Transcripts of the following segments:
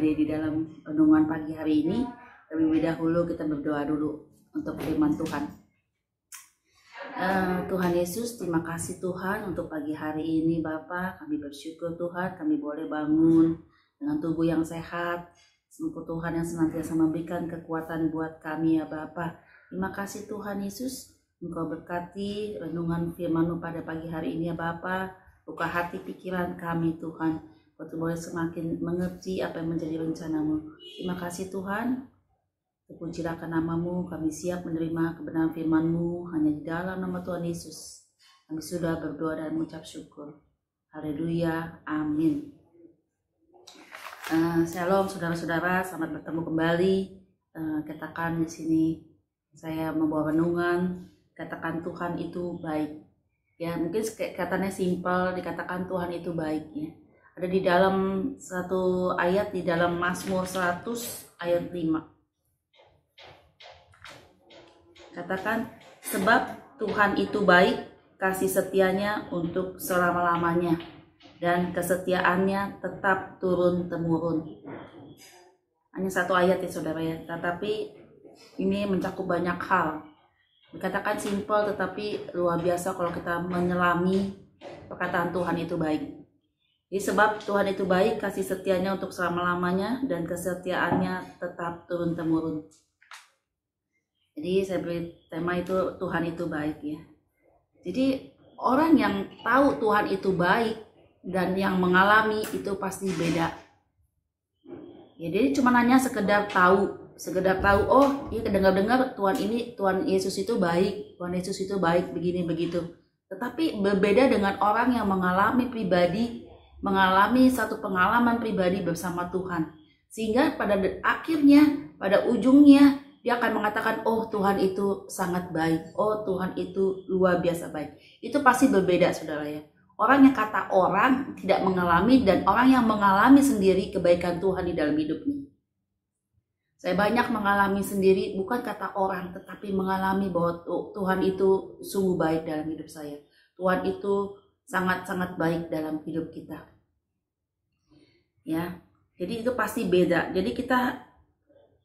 kembali di dalam renungan pagi hari ini. Terlebih dahulu kita berdoa dulu untuk firman Tuhan. Tuhan Yesus, terima kasih Tuhan untuk pagi hari ini Bapa. Kami bersyukur Tuhan, kami boleh bangun dengan tubuh yang sehat. Semoga Tuhan yang senantiasa memberikan kekuatan buat kami ya Bapa. Terima kasih Tuhan Yesus, Engkau berkati renungan firman-Mu pada pagi hari ini ya Bapa. Buka hati pikiran kami Tuhan, untuk boleh semakin mengerti apa yang menjadi rencana-Mu. Terima kasih Tuhan. Terpujilah nama-Mu, kami siap menerima kebenaran firman-Mu hanya di dalam nama Tuhan Yesus. Kami sudah berdoa dan mengucap syukur. Haleluya, amin. Shalom saudara-saudara, selamat bertemu kembali. Katakan di sini saya membawa renungan, katakan Tuhan itu baik. Ya, mungkin katanya simpel, dikatakan Tuhan itu baik ya. Ada di dalam satu ayat di dalam Mazmur 100 ayat 5. Katakan, sebab Tuhan itu baik, kasih setianya untuk selama-lamanya, dan kesetiaannya tetap turun-temurun. Hanya satu ayat ya saudara ya, tetapi ini mencakup banyak hal. Dikatakan simpel tetapi luar biasa kalau kita menyelami perkataan Tuhan itu baik. Jadi sebab Tuhan itu baik, kasih setianya untuk selama-lamanya, dan kesetiaannya tetap turun-temurun. Jadi saya beri tema itu Tuhan itu baik ya. Jadi orang yang tahu Tuhan itu baik dan yang mengalami itu pasti beda. Ya, jadi cuma hanya sekedar tahu, oh iya dengar-dengar Tuhan Yesus itu baik, Tuhan Yesus itu baik begini begitu. Tetapi berbeda dengan orang yang mengalami satu pengalaman pribadi bersama Tuhan. Sehingga pada akhirnya, pada ujungnya dia akan mengatakan, oh Tuhan itu sangat baik, oh Tuhan itu luar biasa baik. Itu pasti berbeda saudara ya. Orang yang kata orang tidak mengalami dan orang yang mengalami sendiri kebaikan Tuhan di dalam hidupnya. Saya banyak mengalami sendiri, bukan kata orang, tetapi mengalami bahwa Tuhan itu sungguh baik dalam hidup saya. Tuhan itu sangat-sangat baik dalam hidup kita. Ya, jadi itu pasti beda. Jadi kita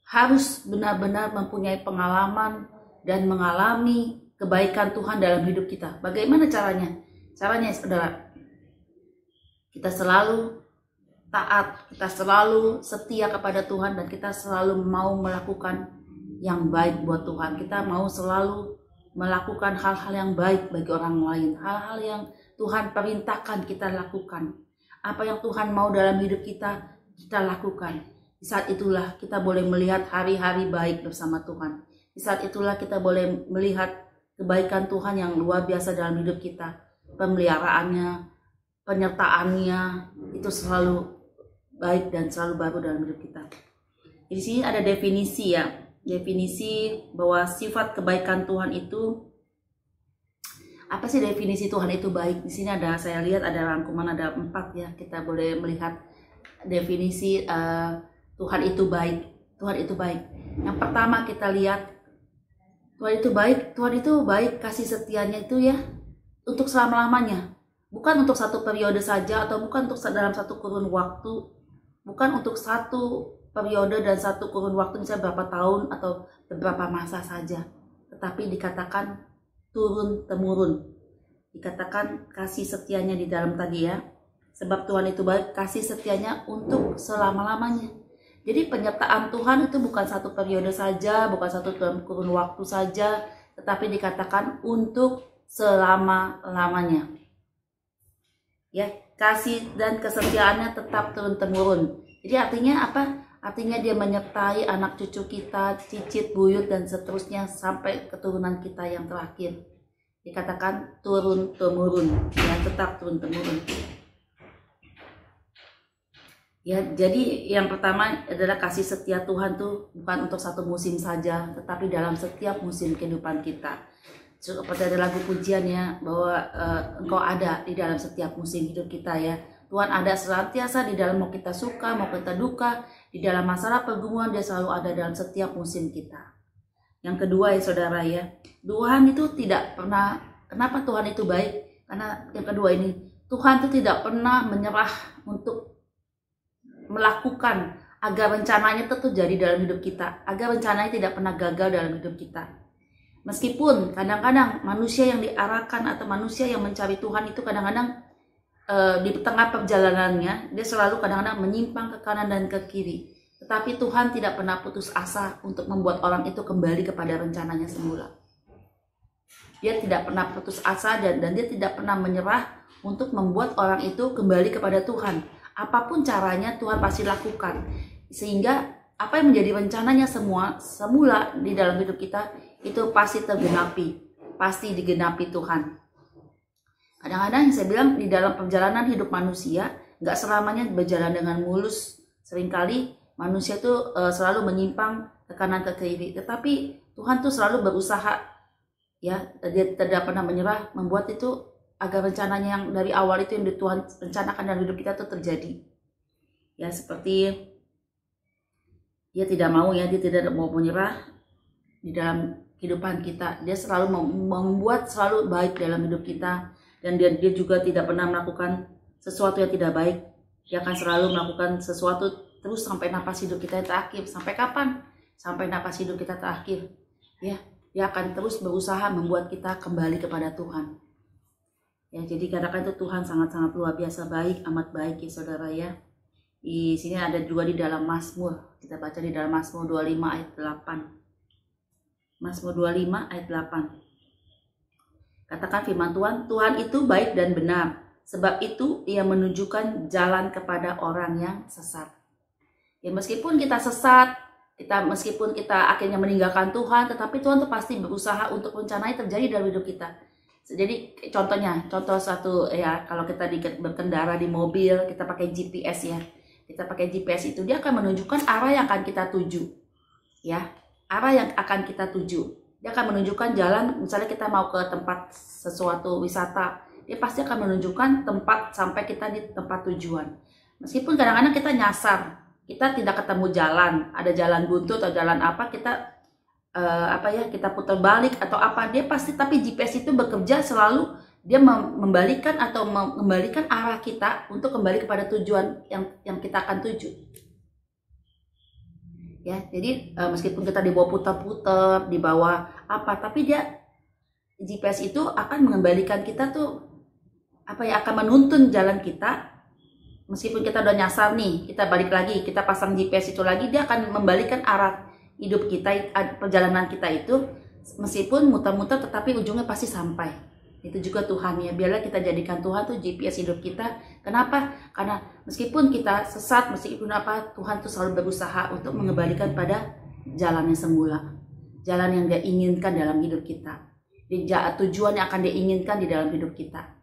harus benar-benar mempunyai pengalaman dan mengalami kebaikan Tuhan dalam hidup kita. Bagaimana caranya? Caranya saudara, kita selalu taat, kita selalu setia kepada Tuhan, dan kita selalu mau melakukan yang baik buat Tuhan. Kita mau selalu melakukan hal-hal yang baik bagi orang lain, hal-hal yang Tuhan perintahkan kita lakukan. Apa yang Tuhan mau dalam hidup kita, kita lakukan. Di saat itulah kita boleh melihat hari-hari baik bersama Tuhan. Di saat itulah kita boleh melihat kebaikan Tuhan yang luar biasa dalam hidup kita. Pemeliharaannya, penyertaannya, itu selalu baik dan selalu baru dalam hidup kita. Di sini ada definisi ya. Definisi bahwa sifat kebaikan Tuhan itu, apa sih definisi Tuhan itu baik? Di sini ada, saya lihat ada rangkuman, ada 4 ya. Kita boleh melihat definisi Tuhan itu baik. Tuhan itu baik. Yang pertama kita lihat, Tuhan itu baik. Tuhan itu baik, kasih setianya itu ya untuk selama-lamanya. Bukan untuk satu periode saja, atau bukan untuk dalam satu kurun waktu. Bukan untuk satu periode dan satu kurun waktu, misalnya berapa tahun atau beberapa masa saja. Tetapi dikatakan turun-temurun. Dikatakan kasih setianya di dalam tadi ya. Sebab Tuhan itu baik, kasih setianya untuk selama-lamanya. Jadi penyertaan Tuhan itu bukan satu periode saja, bukan satu kurun waktu saja, tetapi dikatakan untuk selama-lamanya. Ya, kasih dan kesetiaannya tetap turun-temurun. Jadi artinya apa? Artinya dia menyertai anak cucu kita, cicit, buyut, dan seterusnya sampai keturunan kita yang terakhir. Dikatakan turun-temurun, ya tetap turun-temurun. Ya, jadi yang pertama adalah kasih setia Tuhan tuh bukan untuk satu musim saja, tetapi dalam setiap musim kehidupan kita. Seperti ada lagu pujian ya, bahwa Engkau ada di dalam setiap musim hidup kita ya. Tuhan ada senantiasa di dalam, mau kita suka, mau kita duka, di dalam masalah pergumulan dia selalu ada dalam setiap musim kita. Yang kedua ya saudara ya, Tuhan itu tidak pernah, kenapa Tuhan itu baik? Karena yang kedua ini, Tuhan itu tidak pernah menyerah untuk melakukan agar rencananya itu terjadi dalam hidup kita, agar rencananya tidak pernah gagal dalam hidup kita. Meskipun kadang-kadang manusia yang diarahkan atau manusia yang mencari Tuhan itu kadang-kadang di tengah perjalanannya dia selalu kadang-kadang menyimpang ke kanan dan ke kiri. Tetapi Tuhan tidak pernah putus asa untuk membuat orang itu kembali kepada rencananya semula. Dia tidak pernah putus asa dan dia tidak pernah menyerah untuk membuat orang itu kembali kepada Tuhan. Apapun caranya Tuhan pasti lakukan. Sehingga apa yang menjadi rencananya semula di dalam hidup kita itu pasti tergenapi, pasti digenapi Tuhan. Kadang-kadang saya bilang di dalam perjalanan hidup manusia nggak selamanya berjalan dengan mulus. Seringkali manusia tuh selalu menyimpang ke kanan ke kiri, tetapi Tuhan tuh selalu berusaha, ya, dia tidak pernah menyerah membuat itu agar rencananya yang dari awal itu yang Tuhan rencanakan dalam hidup kita tuh terjadi. Ya, seperti dia tidak mau, ya, dia tidak mau menyerah di dalam kehidupan kita. Dia selalu membuat selalu baik dalam hidup kita, dan dia juga tidak pernah melakukan sesuatu yang tidak baik. Dia akan selalu melakukan sesuatu terus sampai napas hidup kita terakhir. Sampai kapan? Sampai napas hidup kita terakhir. Ya, dia akan terus berusaha membuat kita kembali kepada Tuhan. Ya, jadi kadang-kadang itu Tuhan sangat-sangat luar biasa baik, amat baik, ya saudara, ya. Di sini ada juga di dalam Mazmur. Kita baca di dalam Mazmur 25 ayat 8. Mazmur 25 ayat 8. Katakan firman Tuhan, Tuhan itu baik dan benar, sebab itu Ia menunjukkan jalan kepada orang yang sesat. Ya, meskipun kita sesat, meskipun kita akhirnya meninggalkan Tuhan, tetapi Tuhan tuh pasti berusaha untuk rencananya terjadi dalam hidup kita. Jadi contoh satu, ya, kalau kita berkendara di mobil, kita pakai GPS, ya. Kita pakai GPS itu dia akan menunjukkan arah yang akan kita tuju. Ya, arah yang akan kita tuju. Dia akan menunjukkan jalan, misalnya kita mau ke tempat sesuatu wisata, dia pasti akan menunjukkan tempat sampai kita di tempat tujuan. Meskipun kadang-kadang kita nyasar, kita tidak ketemu jalan, ada jalan buntu atau jalan apa, kita kita putar balik atau apa, dia pasti, tapi GPS itu bekerja selalu, dia membalikan atau mengembalikan arah kita untuk kembali kepada tujuan yang kita akan tuju. Ya, jadi meskipun kita dibawa putar-putar, dibawa apa, tapi dia GPS itu akan mengembalikan kita tuh akan menuntun jalan kita. Meskipun kita udah nyasar nih, kita balik lagi, kita pasang GPS itu lagi, dia akan membalikan arah hidup kita, perjalanan kita itu, meskipun muter-muter tetapi ujungnya pasti sampai. Itu juga Tuhan, ya. Biarlah kita jadikan Tuhan tuh GPS hidup kita. Kenapa? Karena meskipun kita sesat, meskipun apa, Tuhan tuh selalu berusaha untuk mengembalikan pada jalan yang semula, jalan yang Dia inginkan dalam hidup kita, tujuan yang akan Dia inginkan di dalam hidup kita.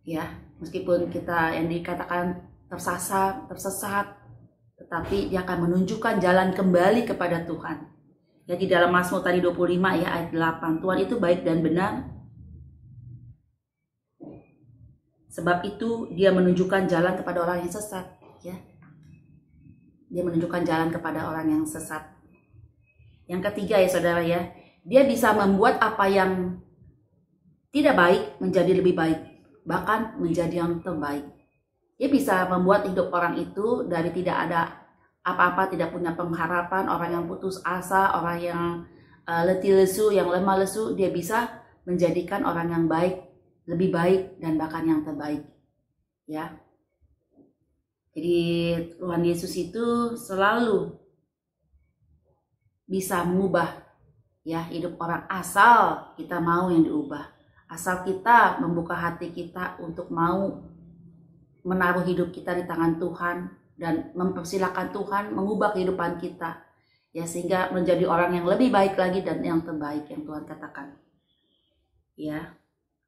Ya, meskipun kita yang dikatakan tersesat, tetapi Dia akan menunjukkan jalan kembali kepada Tuhan. Ya, di dalam Mazmur tadi 25 ya ayat 8, Tuhan itu baik dan benar, sebab itu Dia menunjukkan jalan kepada orang yang sesat, ya. Dia menunjukkan jalan kepada orang yang sesat. Yang ketiga, ya saudara, ya, Dia bisa membuat apa yang tidak baik menjadi lebih baik, bahkan menjadi yang terbaik. Dia bisa membuat hidup orang itu dari tidak ada apa-apa, tidak punya pengharapan, orang yang putus asa, orang yang letih lesu, yang lemah lesu, Dia bisa menjadikan orang yang baik, lebih baik, dan bahkan yang terbaik. Ya. Jadi Tuhan Yesus itu selalu bisa mengubah, ya, hidup orang, asal kita mau yang diubah. Asal kita membuka hati kita untuk mau menaruh hidup kita di tangan Tuhan dan mempersilahkan Tuhan mengubah kehidupan kita, ya, sehingga menjadi orang yang lebih baik lagi dan yang terbaik yang Tuhan katakan. Ya.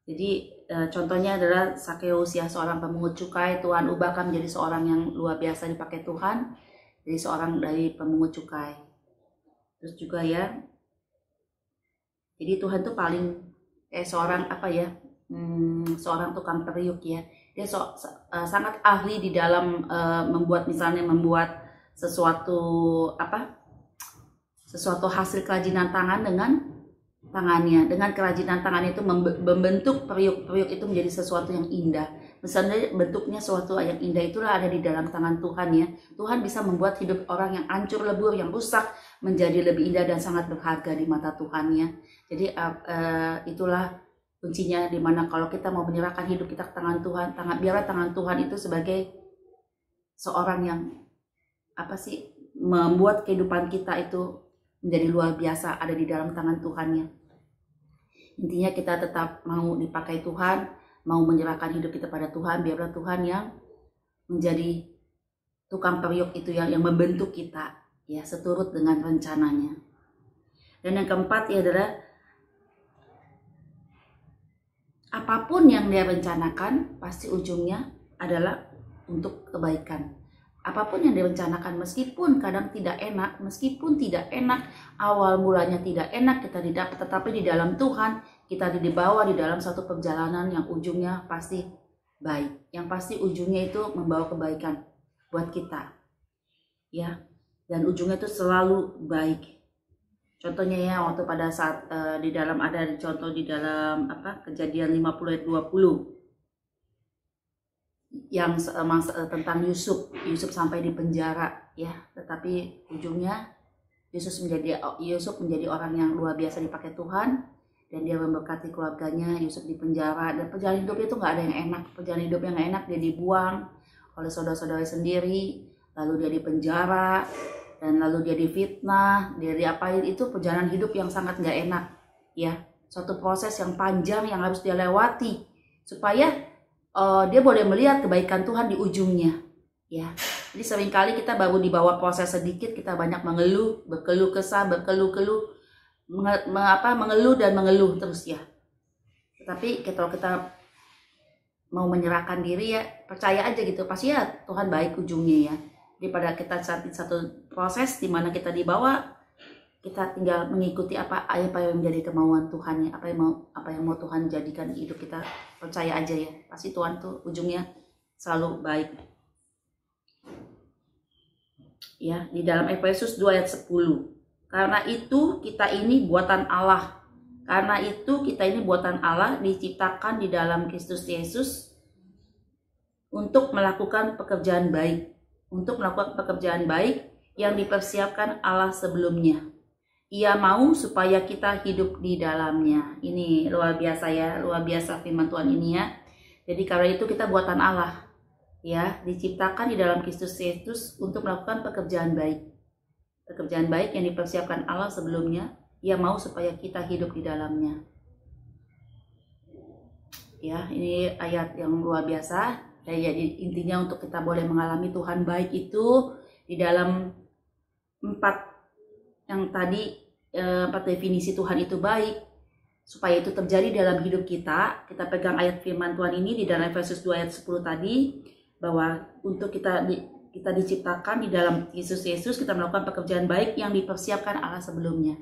Jadi contohnya adalah Sakeus, ya, seorang pemungut cukai, Tuhan ubahkan menjadi seorang yang luar biasa dipakai Tuhan, jadi seorang dari pemungut cukai. Terus juga, ya, jadi Tuhan tuh paling seorang seorang tukang periuk, ya. Dia sangat ahli di dalam membuat sesuatu hasil kerajinan tangan dengan tangannya. Dengan kerajinan tangan itu membentuk periuk-periuk itu menjadi sesuatu yang indah, Misalnya bentuknya suatu yang indah itulah ada di dalam tangan Tuhan ya. Tuhan bisa membuat hidup orang yang hancur lebur, yang rusak menjadi lebih indah dan sangat berharga di mata Tuhan ya. Jadi itulah kuncinya, dimana kalau kita mau menyerahkan hidup kita ke tangan Tuhan, biarlah tangan Tuhan itu sebagai seorang yang membuat kehidupan kita itu menjadi luar biasa, ada di dalam tangan Tuhan ya. Intinya kita tetap mau dipakai Tuhan, mau menyerahkan hidup kita pada Tuhan, biarlah Tuhan yang menjadi tukang periuk itu yang membentuk kita ya, seturut dengan rencananya. Dan yang keempat ya adalah apapun yang dia rencanakan pasti ujungnya adalah untuk kebaikan. Apapun yang direncanakan, meskipun kadang tidak enak, awal mulanya tidak enak, kita didapat, tetapi di dalam Tuhan kita dibawa di dalam satu perjalanan yang ujungnya pasti baik, yang pasti ujungnya itu membawa kebaikan buat kita ya, dan ujungnya itu selalu baik. Contohnya ya, waktu pada saat di dalam ada contoh di dalam Kejadian 50 ayat 20 yang tentang Yusuf sampai di penjara ya, tetapi ujungnya Yusuf menjadi orang yang luar biasa dipakai Tuhan, dan dia memberkati keluarganya. Yusuf di penjara, dan perjalanan hidup itu nggak ada yang enak, perjalanan hidup yang nggak enak, dia dibuang oleh saudara-saudara sendiri, lalu dia di penjara, dan lalu dia difitnah, dia diapain, itu perjalanan hidup yang sangat nggak enak ya, suatu proses yang panjang yang harus dia lewati supaya dia boleh melihat kebaikan Tuhan di ujungnya ya. Jadi seringkali kita baru di bawah proses sedikit, kita banyak mengeluh, berkeluh kesah, mengeluh dan mengeluh terus ya. Tetapi kalau kita mau menyerahkan diri ya, percaya aja gitu, pasti ya Tuhan baik ujungnya ya. Daripada kita saat satu proses di mana kita dibawa, kita tinggal mengikuti apa yang menjadi kemauan Tuhan ya, apa yang mau Tuhan jadikan hidup kita, percaya aja ya, pasti Tuhan tuh ujungnya selalu baik ya. Di dalam Efesus 2 ayat 10, karena itu kita ini buatan Allah, diciptakan di dalam Kristus Yesus untuk melakukan pekerjaan baik yang dipersiapkan Allah sebelumnya. Ia mau supaya kita hidup di dalamnya. Ini luar biasa ya, luar biasa firman Tuhan ini ya. Jadi karena itu kita buatan Allah ya, diciptakan di dalam Kristus Yesus untuk melakukan pekerjaan baik yang dipersiapkan Allah sebelumnya. Ia mau supaya kita hidup di dalamnya ya. Ini ayat yang luar biasa ya. Jadi intinya untuk kita boleh mengalami Tuhan baik itu di dalam 4 yang tadi, 4 definisi Tuhan itu baik. Supaya itu terjadi dalam hidup kita pegang ayat firman Tuhan ini di dalam Efesus 2 ayat 10 tadi, bahwa untuk kita diciptakan di dalam Yesus, kita melakukan pekerjaan baik yang dipersiapkan Allah sebelumnya.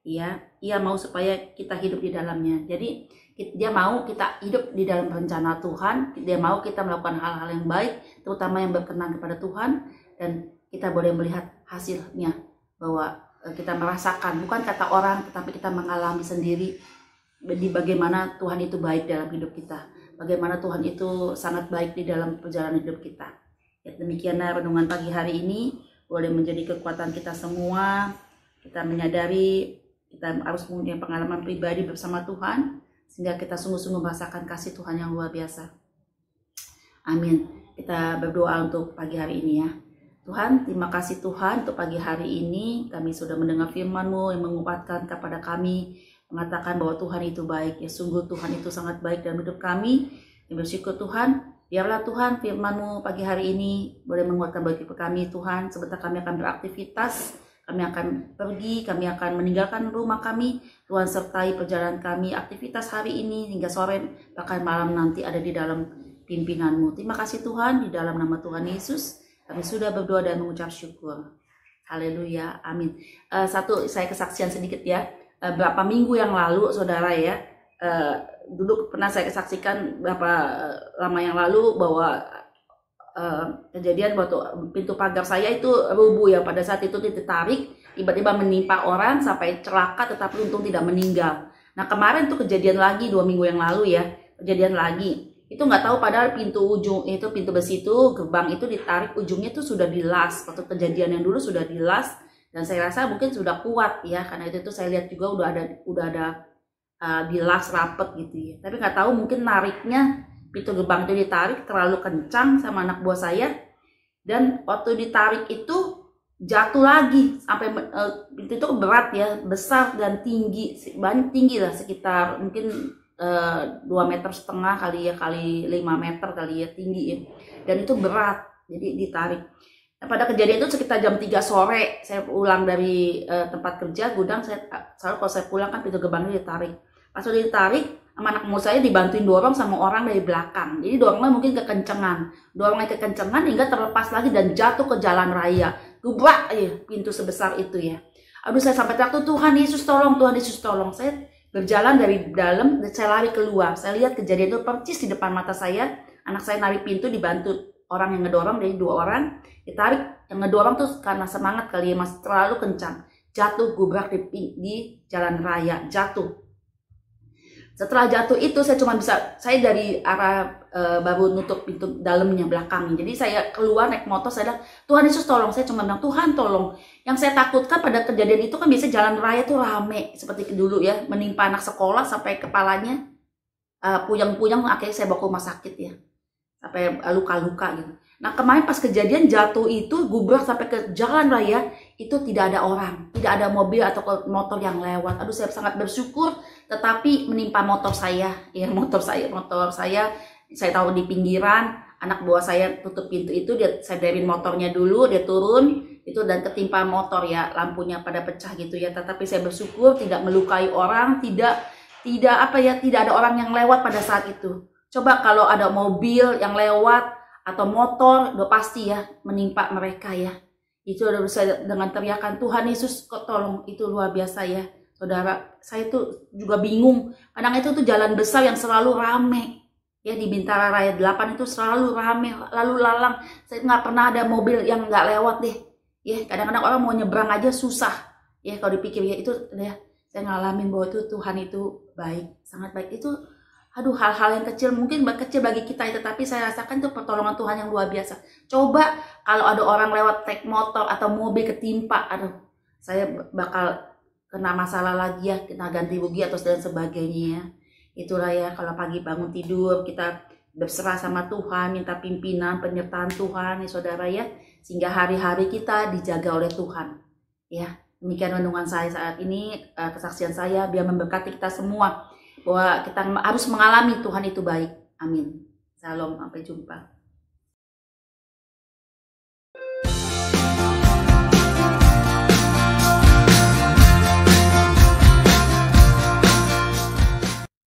Ya, Ia mau supaya kita hidup di dalamnya. Jadi Dia mau kita hidup di dalam rencana Tuhan. Dia mau kita melakukan hal-hal yang baik, terutama yang berkenan kepada Tuhan, dan kita boleh melihat hasilnya, bahwa kita merasakan, bukan kata orang, tetapi kita mengalami sendiri di bagaimana Tuhan itu baik dalam hidup kita, bagaimana Tuhan itu sangat baik di dalam perjalanan hidup kita. Ya, demikianlah renungan pagi hari ini, boleh menjadi kekuatan kita semua. Kita menyadari kita harus mempunyai pengalaman pribadi bersama Tuhan, sehingga kita sungguh-sungguh merasakan kasih Tuhan yang luar biasa. Amin. Kita berdoa untuk pagi hari ini ya. Tuhan, terima kasih Tuhan untuk pagi hari ini. Kami sudah mendengar firman-Mu yang menguatkan kepada kami, mengatakan bahwa Tuhan itu baik. Ya, sungguh Tuhan itu sangat baik dalam hidup kami. Kami bersyukur Tuhan, biarlah Tuhan firman-Mu pagi hari ini boleh menguatkan bagi kami Tuhan. Sebentar kami akan beraktivitas, kami akan pergi, kami akan meninggalkan rumah kami. Tuhan sertai perjalanan kami, aktivitas hari ini hingga sore, bahkan malam nanti ada di dalam pimpinan-Mu. Terima kasih Tuhan, di dalam nama Tuhan Yesus kami sudah berdoa dan mengucap syukur. Haleluya, amin. Saya kesaksian sedikit ya. Berapa minggu yang lalu, saudara ya, dulu pernah saya kesaksikan berapa lama yang lalu bahwa kejadian waktu pintu pagar saya itu rubuh ya. Pada saat itu ditarik, tiba-tiba menimpa orang sampai celaka, tetapi untung tidak meninggal. Nah kemarin tuh kejadian lagi 2 minggu yang lalu ya, kejadian lagi. Itu nggak tahu, padahal pintu ujung itu, pintu besi itu, gerbang itu ditarik, ujungnya tuh sudah dilas. Waktu kejadian yang dulu sudah dilas, dan saya rasa mungkin sudah kuat ya, karena itu tuh saya lihat juga udah ada dilas rapet gitu ya. Tapi nggak tahu, mungkin nariknya pintu gerbang itu ditarik terlalu kencang sama anak buah saya, dan waktu ditarik itu jatuh lagi sampai pintu itu berat ya, besar dan tinggi, banyak tinggi lah, sekitar mungkin 2,5 meter kali ya, kali 5 meter kali ya tinggi ya, dan itu berat, jadi ditarik. Nah, pada kejadian itu sekitar jam 3 sore saya pulang dari tempat kerja gudang. Saya selalu kalau saya pulang kan pintu gerbangnya ditarik. Pas udah ditarik, sama anak muda saya dibantuin dorong sama orang dari belakang. Jadi dorongnya mungkin kekencengan hingga terlepas lagi dan jatuh ke jalan raya. Gubrak ya, pintu sebesar itu ya. Aduh, saya sampai teriak, Tuhan Yesus tolong, Tuhan Yesus tolong. Saya berjalan dari dalam, saya lari keluar. Saya lihat kejadian itu persis di depan mata saya. Anak saya narik pintu dibantu orang yang ngedorong, dari 2 orang ditarik. Yang ngedorong tuh karena semangat kali ya, mas, terlalu kencang, jatuh gubrak di jalan raya, jatuh. Setelah jatuh itu saya cuma bisa, saya dari arah baru nutup pintu dalamnya, belakangnya. Jadi saya keluar naik motor, saya bilang, Tuhan Yesus tolong. Saya cuma bilang, Tuhan tolong. Yang saya takutkan pada kejadian itu kan biasa jalan raya tuh rame seperti dulu ya, menimpa anak sekolah sampai kepalanya puyeng-puyeng, akhirnya saya bawa ke rumah sakit ya, sampai luka-luka gitu. Nah, kemarin pas kejadian jatuh itu gubrak sampai ke jalan raya, itu tidak ada orang, tidak ada mobil atau motor yang lewat. Aduh, saya sangat bersyukur, tetapi menimpa motor saya ya, motor saya tahu di pinggiran. Anak buah saya tutup pintu itu, dia sadarin motornya dulu, dia turun itu dan ketimpa motor ya, lampunya pada pecah gitu ya. Tetapi saya bersyukur tidak melukai orang, tidak ada orang yang lewat pada saat itu. Coba kalau ada mobil yang lewat atau motor, udah pasti ya menimpa mereka ya. Itu udah bisa dengan teriakan Tuhan Yesus kok tolong, itu luar biasa ya. Saudara, saya tuh juga bingung. Kadang itu tuh jalan besar yang selalu rame. Ya, di Bintara Raya 8 itu selalu rame, lalu lalang. Saya nggak pernah ada mobil yang nggak lewat deh. Ya, kadang-kadang orang mau nyebrang aja susah. Ya, kalau dipikir ya itu ya, saya ngalamin bahwa itu Tuhan itu baik, sangat baik. Itu aduh, hal-hal yang kecil, mungkin kecil bagi kita, tetapi saya rasakan itu pertolongan Tuhan yang luar biasa. Coba kalau ada orang lewat naik motor atau mobil ketimpa, aduh, saya bakal kena masalah lagi ya, kena ganti rugi atau dan sebagainya ya. Itulah ya, kalau pagi bangun tidur kita berserah sama Tuhan, minta pimpinan, penyertaan Tuhan ya saudara ya, sehingga hari-hari kita dijaga oleh Tuhan ya. Demikian renungan saya saat ini, kesaksian saya, biar memberkati kita semua bahwa kita harus mengalami Tuhan itu baik. Amin. Shalom, sampai jumpa.